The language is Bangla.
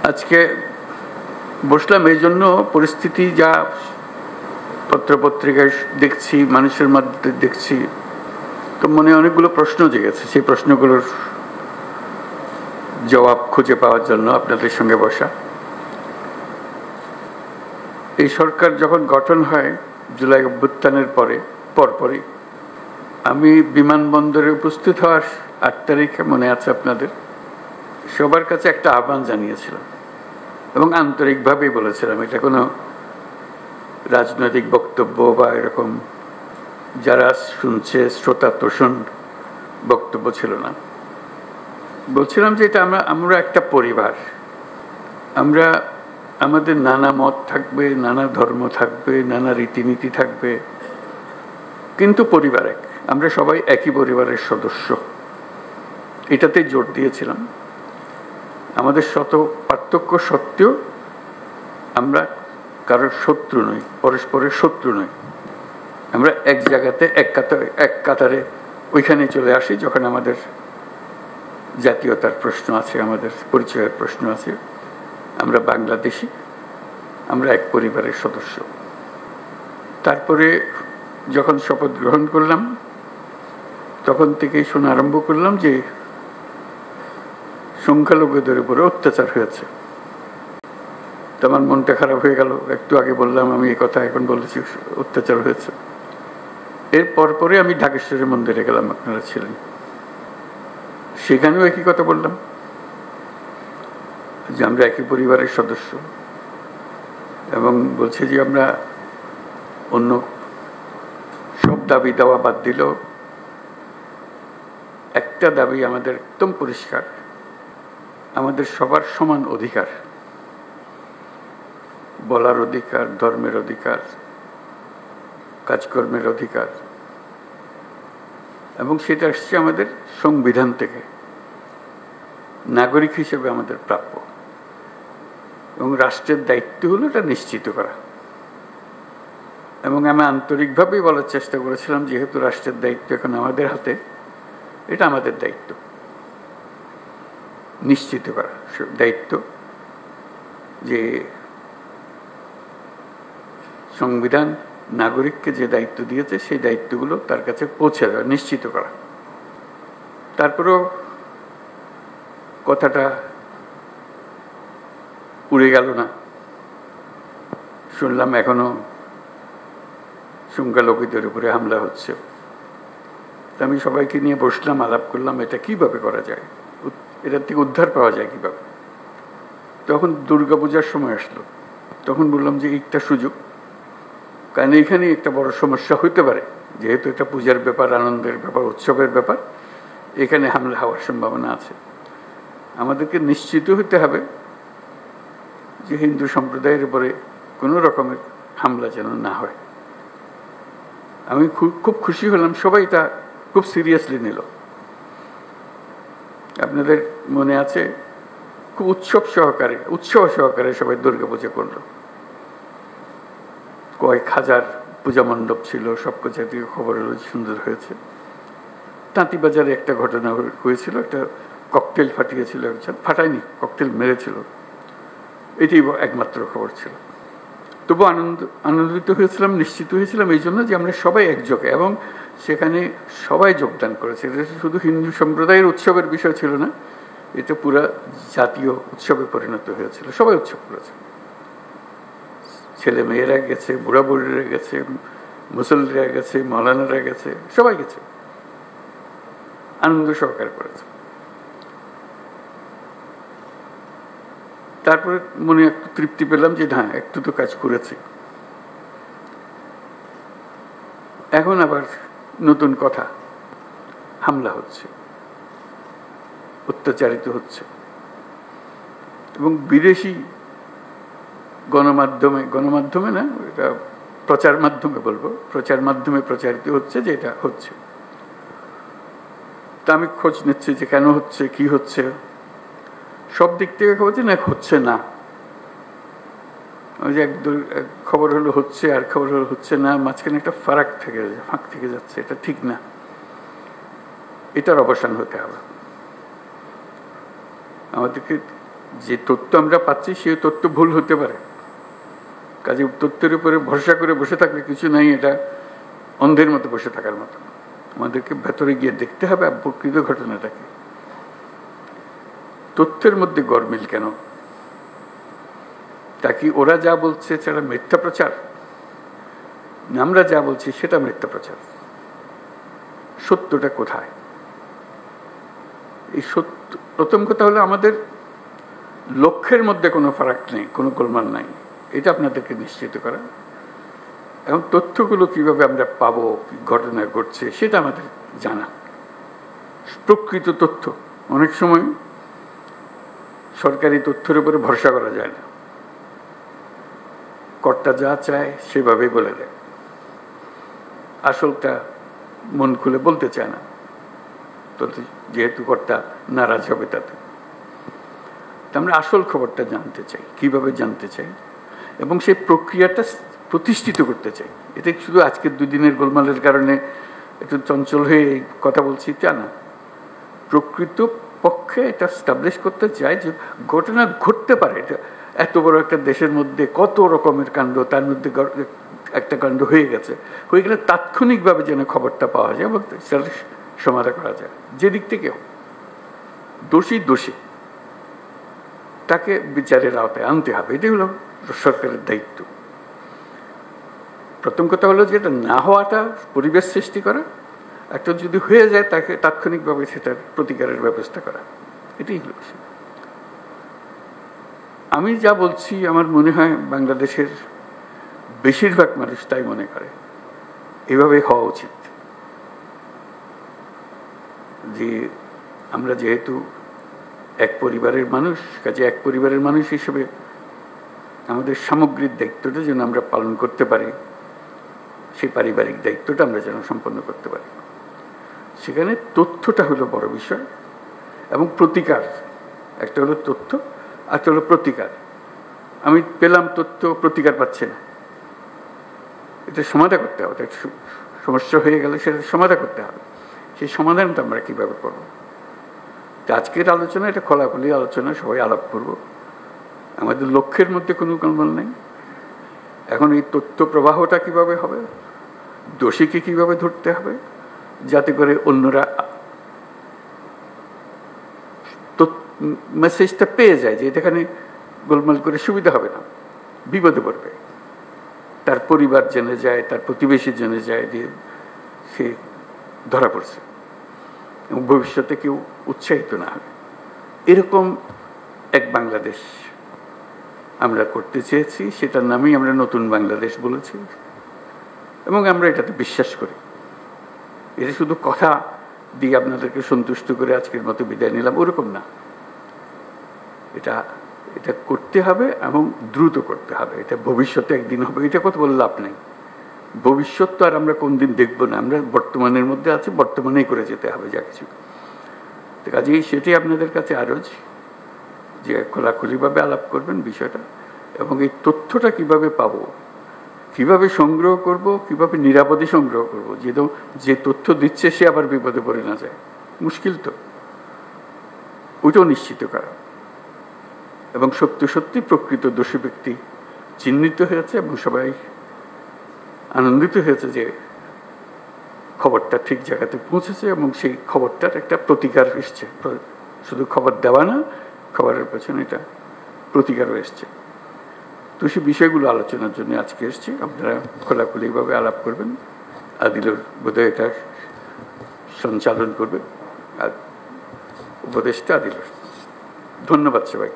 আজকে বসলাম এই জন্য, পরিস্থিতি যা পত্রপত্রিকায় দেখছি, মানুষের মধ্যে দেখছি, তো মনে অনেকগুলো প্রশ্ন জেগেছে। সেই প্রশ্নগুলোর জবাব খুঁজে পাওয়ার জন্য আপনাদের সঙ্গে বসা। এই সরকার যখন গঠন হয় জুলাই অভ্যুত্থানের পরপরই আমি বিমানবন্দরে উপস্থিত হওয়ার 8 তারিখে, মনে আছে আপনাদের, সবার কাছে একটা আহ্বান জানিয়েছিলাম এবং আন্তরিকভাবেই বলেছিলাম। এটা কোনো রাজনৈতিক বক্তব্য বা এরকম যারা শুনছে শ্রোতা তোষণ বক্তব্য ছিল না। বলছিলাম যে এটা আমরা একটা পরিবার, আমরা আমাদের নানা মত থাকবে, নানা ধর্ম থাকবে, নানা রীতিনীতি থাকবে, কিন্তু পরিবার এক, আমরা সবাই একই পরিবারের সদস্য। এটাতে জোর দিয়েছিলাম। আমাদের শত পার্থক্য সত্ত্বেও আমরা কারোর শত্রু নই, পরস্পরের শত্রু নই। আমরা এক জায়গাতে এক কাতারে ওইখানে চলে আসি যখন আমাদের জাতীয়তার প্রশ্ন আছে, আমাদের পরিচয়ের প্রশ্ন আছে। আমরা বাংলাদেশি, আমরা এক পরিবারের সদস্য। তারপরে যখন শপথ গ্রহণ করলাম তখন থেকেই শোনা আরম্ভ করলাম যে সংখ্যালঘুদের উপরে অত্যাচার হয়েছে। তো আমার মনটা খারাপ হয়ে গেল। একটু আগে বললাম আমি এই কথা, এখন বলেছি অত্যাচার হয়েছে। এর পরে আমি ঢাকেশ্বরী মন্দিরে গেলাম, আপনারা ছিলেন, সেখানেও একই কথা বললাম যে আমরা একই পরিবারের সদস্য, এবং বলছে যে আমরা অন্য সব দাবি দেওয়া বাদ দিলেও একটা দাবি আমাদের একদম পরিষ্কার, আমাদের সবার সমান অধিকার, বলার অধিকার, ধর্মের অধিকার, কাজকর্মের অধিকার, এবং সেটা আসছে আমাদের সংবিধান থেকে, নাগরিক হিসেবে আমাদের প্রাপ্য, এবং রাষ্ট্রের দায়িত্ব হলো এটা নিশ্চিত করা। এবং আমি আন্তরিকভাবেই বলার চেষ্টা করেছিলাম যেহেতু রাষ্ট্রের দায়িত্ব এখন আমাদের হাতে, এটা আমাদের দায়িত্ব নিশ্চিত করা, দায়িত্ব যে সংবিধান নাগরিককে যে দায়িত্ব দিয়েছে সেই দায়িত্বগুলো তার কাছে পৌঁছে দেওয়া, নিশ্চিত করা। তারপরেও কথাটা উড়ে গেল না। শুনলাম এখনো সংখ্যালঘুদের উপরে হামলা হচ্ছে। আমি সবাইকে নিয়ে বসলাম, আলাপ করলাম এটা কিভাবে করা যায়, এটার থেকে উদ্ধার পাওয়া যায় কিভাবে। তখন দুর্গাপূজার সময় আসলো, তখন বললাম যে একটা সুযোগ, কারণ এখানে একটা বড় সমস্যা হইতে পারে, যেহেতু এটা পূজার ব্যাপার, আনন্দের ব্যাপার, উৎসবের ব্যাপার, এখানে হামলা হওয়ার সম্ভাবনা আছে। আমাদেরকে নিশ্চিত হতে হবে যে হিন্দু সম্প্রদায়ের উপরে কোনো রকমের হামলা যেন না হয়। আমি খুব খুশি হলাম, সবাই তা খুব সিরিয়াসলি নিল। আপনাদের মনে আছে খুব উৎসব সহকারে সবাই দুর্গাপূজা করলো। কয়েক হাজার পূজা মণ্ডপ ছিল, সব কিছু খবর হলো সুন্দর হয়েছে। তাঁতিবাজারে একটা ঘটনা হয়েছিল, একটা ককটেল ফাটিয়েছিল একজন, ফাটায়নি, ককটেল মেরেছিল, এটি একমাত্র খবর ছিল। তবু আনন্দিত হয়েছিলাম, নিশ্চিত হয়েছিলাম এই জন্য যে আমরা সবাই একযোগে, এবং সেখানে সবাই যোগদান করেছে। এটা শুধু হিন্দু সম্প্রদায়ের উৎসবের বিষয় ছিল না, এটা পুরা জাতীয় উৎসবে পরিণত হয়েছিল। সবাই উৎসব করেছে, ছেলে মেয়েরা গেছে, বুড়া বুড়িরা গেছে, মুসল্লিরা গেছে, মৌলানারা গেছে, সবাই গেছে, আনন্দ সহকারে করেছে। তারপরে মনে একটু তৃপ্তি পেলাম যে হ্যাঁ, একটু তো কাজ করেছে। এখন আবার নতুন কথা, হামলা হচ্ছে, অত্যাচারিত হচ্ছে, এবং বিদেশি গণমাধ্যমে না, এটা প্রচার মাধ্যমে বলবো, প্রচার মাধ্যমে প্রচারিত হচ্ছে যে এটা হচ্ছে। তা আমি খোঁজ নিচ্ছি যে কেন হচ্ছে, কি হচ্ছে। সব দিক থেকে খবর যে না, হচ্ছে না। ওই যে এক খবর হলো হচ্ছে, আর খবর হলো হচ্ছে না, মাঝখানে একটা ফাঁক থেকে যাচ্ছে, এটা ঠিক না। এটার অবসান হতে হবে। আমাদেরকে যে তথ্য আমরা পাচ্ছি সেই তথ্য ভুল হতে পারে, কাজে তথ্যের উপরে ভরসা করে বসে থাকলে কিছু নাই, এটা অন্ধের মতো বসে থাকার মতো। আমাদেরকে ভেতরে গিয়ে দেখতে হবে প্রকৃত ঘটনাটাকে। তথ্যের মধ্যে গরমিল কেন? তা কি ওরা যা বলছে সেটা মিথ্যা প্রচার? আমরা যা বলছি সেটা মিথ্যা প্রচার? সত্যটা কোথায়? এই সত্য, প্রথম কথা হলো আমাদের লক্ষ্যের মধ্যে কোনো ফারাক নেই, কোনো গোলমাল নাই, এটা আপনাদেরকে নিশ্চিত করা। এবং তথ্যগুলো কিভাবে আমরা পাবো, ঘটনা ঘটছে সেটা আমাদের জানা, প্রকৃত তথ্য। অনেক সময় সরকারি তথ্যের উপরে ভরসা করা যায় না, কর্তা যা চায় সেভাবেই বলে দেয়, আসলটা মন খুলে বলতে চায় না, তো যেহেতু কর্তা নারাজ হবে তাতে। আমরা আসল খবরটা জানতে চাই, কিভাবে জানতে চাই, এবং সেই প্রক্রিয়াটা প্রতিষ্ঠিত করতে চাই। এটা শুধু আজকের দুদিনের গোলমালের কারণে একটু চঞ্চল হয়ে কথা বলছি তা না, প্রকৃত পক্ষে এটা স্টাবলিশ করতে চাই যে ঘটনা ঘটতে পারে। এটা এত বড় একটা দেশের মধ্যে কত রকমের কাণ্ড, তার মধ্যে একটা কাণ্ড হয়ে গেছে, হয়ে গেলে তাৎক্ষণিকভাবে যেন খবরটা পাওয়া যায় এবং সেটা সমাধান করা যায়। যে দিক থেকে দোষী দোষী তাকে বিচারের আওতায় আনতে হবে, এটাই হলো সরকারের দায়িত্ব। প্রথম কথা হলো যে এটা না হওয়াটা পরিবেশ সৃষ্টি করা, একটা যদি হয়ে যায় তাকে তাৎক্ষণিকভাবে সেটার প্রতিকারের ব্যবস্থা করা, এটাই হলো। আমি যা বলছি আমার মনে হয় বাংলাদেশের বেশিরভাগ মানুষ তাই মনে করে, এভাবে হওয়া উচিত। যে আমরা যেহেতু এক পরিবারের মানুষ, কাজে এক পরিবারের মানুষ হিসেবে আমাদের সামগ্রিক দায়িত্বটা যেন আমরা পালন করতে পারি, সেই পারিবারিক দায়িত্বটা আমরা যেন সম্পন্ন করতে পারি। সেখানে তথ্যটা হলো বড় বিষয় এবং প্রতিকার। একটা হলো তথ্য, একটা হলো প্রতিকার। আমি পেলাম তথ্য, প্রতিকার পাচ্ছে না, এটা সমাধান করতে হবে। সমস্যা হয়ে গেলে সেটা সমাধান করতে হবে। সেই সমাধানটা আমরা কিভাবে করবো? আজকের আলোচনা এটা খোলাখুলি আলোচনা, সবাই আলাপ করব। আমাদের লক্ষ্যের মধ্যে কোনো গোলমাল নেই। এখন এই তথ্য প্রবাহটা কিভাবে হবে, দোষীকে কিভাবে ধরতে হবে, যাতে করে অন্যরা মেসেজটা পেয়ে যায় যে এখানে গোলমাল করে সুবিধা হবে না, বিপদে পড়বে, তার পরিবার জেনে যায়, তার প্রতিবেশী জেনে যায় যে সে ধরা পড়ছে, এবং ভবিষ্যতে কেউ উৎসাহিত না হবে। এরকম এক বাংলাদেশ আমরা করতে চেয়েছি, সেটার নামেই আমরা নতুন বাংলাদেশ বলেছি, এবং আমরা এটাতে বিশ্বাস করি। এটা শুধু কথা দিয়ে আপনাদেরকে সন্তুষ্ট করে আজকের মতো বিদায় নিলাম ওরকম না, এটা এটা করতে হবে এবং দ্রুত করতে হবে। এটা ভবিষ্যতে একদিন হবে, এটা কথা বলে লাভ নেই। ভবিষ্যৎ তো আর আমরা কোনদিন দেখবো না, আমরা বর্তমানের মধ্যে আছি, বর্তমানেই করে যেতে হবে যা কিছু। কাজেই সেটাই আপনাদের কাছে আরজ যে খোলাখুলিভাবে আলাপ করবেন বিষয়টা, এবং এই তথ্যটা কিভাবে পাবো, কিভাবে সংগ্রহ করব, কিভাবে নিরাপদে সংগ্রহ করব, যে তথ্য দিচ্ছে সে আবার বিপদে পড়ে না যায়, মুশকিল তো, ওইটাও নিশ্চিত করা। এবং সত্যি সত্যি প্রকৃত দোষী ব্যক্তি চিহ্নিত হয়েছে এবং সবাই আনন্দিত হয়েছে যে খবরটা ঠিক জায়গাতে পৌঁছেছে এবং সেই খবরটার একটা প্রতিকার এসছে। শুধু খবর দেওয়া না, খবরের পেছনে এটা প্রতিকারও এসছে। তো সেই বিষয়গুলো আলোচনার জন্য আজকে এসছি, আপনারা খোলাখুলিভাবে আলাপ করবেন। আদিলুর বোধহয় এটা সঞ্চালন করবে, আর উপদেষ্টা আদিলুর। ধন্যবাদ সবাই।